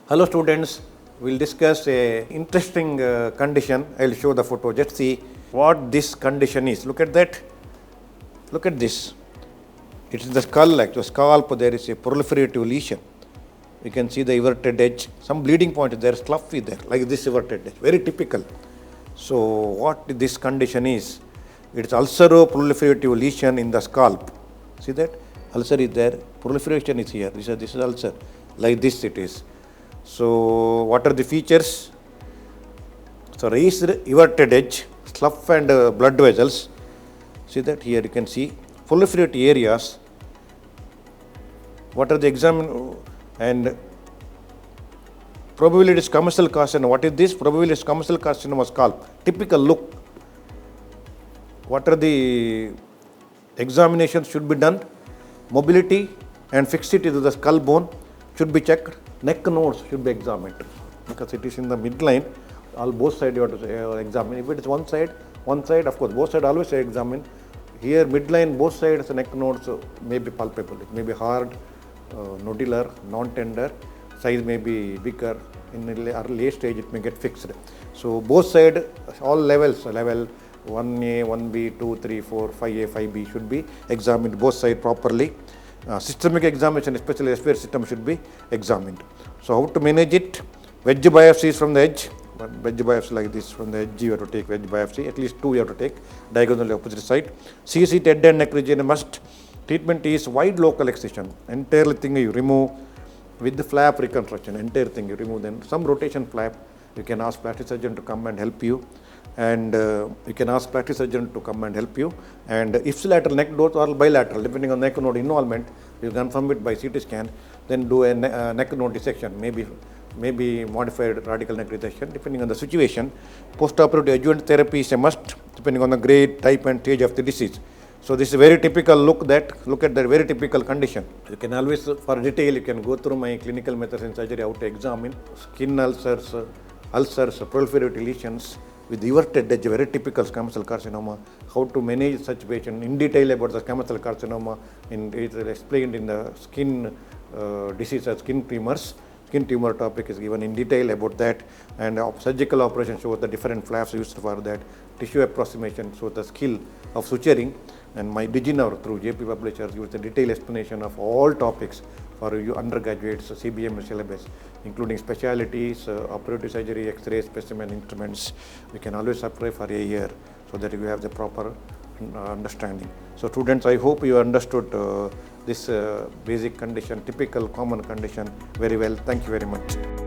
Hello students, we will discuss a interesting condition. I will show the photo. Just see what this condition is. Look at that. Look at this. It is the skull, like the scalp. There is a proliferative lesion. You can see the everted edge. Some bleeding point is there, slough is there, like this everted edge. Very typical. So what this condition is? It is ulcero-proliferative lesion in the scalp. See that? Ulcer is there. Proliferation is here. This is ulcer. Like this it is. So what are the features? So raised everted edge, slough and blood vessels. See that here you can see proliferative areas. What are the examine and probably it is commercial carcinoma. What is this? Probably it is commercial carcinoma scalp. Typical look. What are the examinations should be done? Mobility and fixity to the skull bone should be checked. Neck nodes should be examined because it is in the midline. Both sides you have to examine. If it is one side, of course, both sides always examine. Here midline, both sides neck nodes may be palpable. It may be hard, nodular, non-tender. Size may be bigger. In the early stage, it may get fixed. So both sides, all levels, level 1A, 1B, 2, 3, 4, 5A, 5B should be examined both sides properly. Systemic examination, especially respiratory system, should be examined. So how to manage it? Wedge biopsies from the edge. Wedge biopsy like this from the edge you have to take wedge biopsy. At least 2 you have to take diagonally opposite side. CC head and neck region must. Treatment is wide local excision. Entire thing you remove with the flap reconstruction. Entire thing you remove. Then some rotation flap. You can ask plastic surgeon to come and help you. And you can ask plastic surgeon to come and help you. And ipsilateral neck nodes or bilateral, depending on neck node involvement, you confirm it by CT scan. Then do a neck node dissection, maybe modified radical neck resection, depending on the situation. Postoperative adjuvant therapy is a must, depending on the grade, type, and stage of the disease. So this is a very typical look at that very typical condition. You can always, for detail, you can go through my clinical methods in surgery, how to examine skin ulcers, proliferative lesions with everted edge, very typical squamous cell carcinoma, how to manage such patient in detail about the squamous cell carcinoma, it is explained in the skin diseases, skin tumors. Skin tumor topic is given in detail about that, and surgical operation shows the different flaps used for that. Tissue approximation shows the skill of suturing, and my DigiNow through JP Publishers gives a detailed explanation of all topics for you undergraduates, CBM syllabus, including specialties, operative surgery, X-ray, specimen instruments. We can always apply for a year so that you have the proper understanding. So students, I hope you understood this basic condition, typical common condition very well. Thank you very much.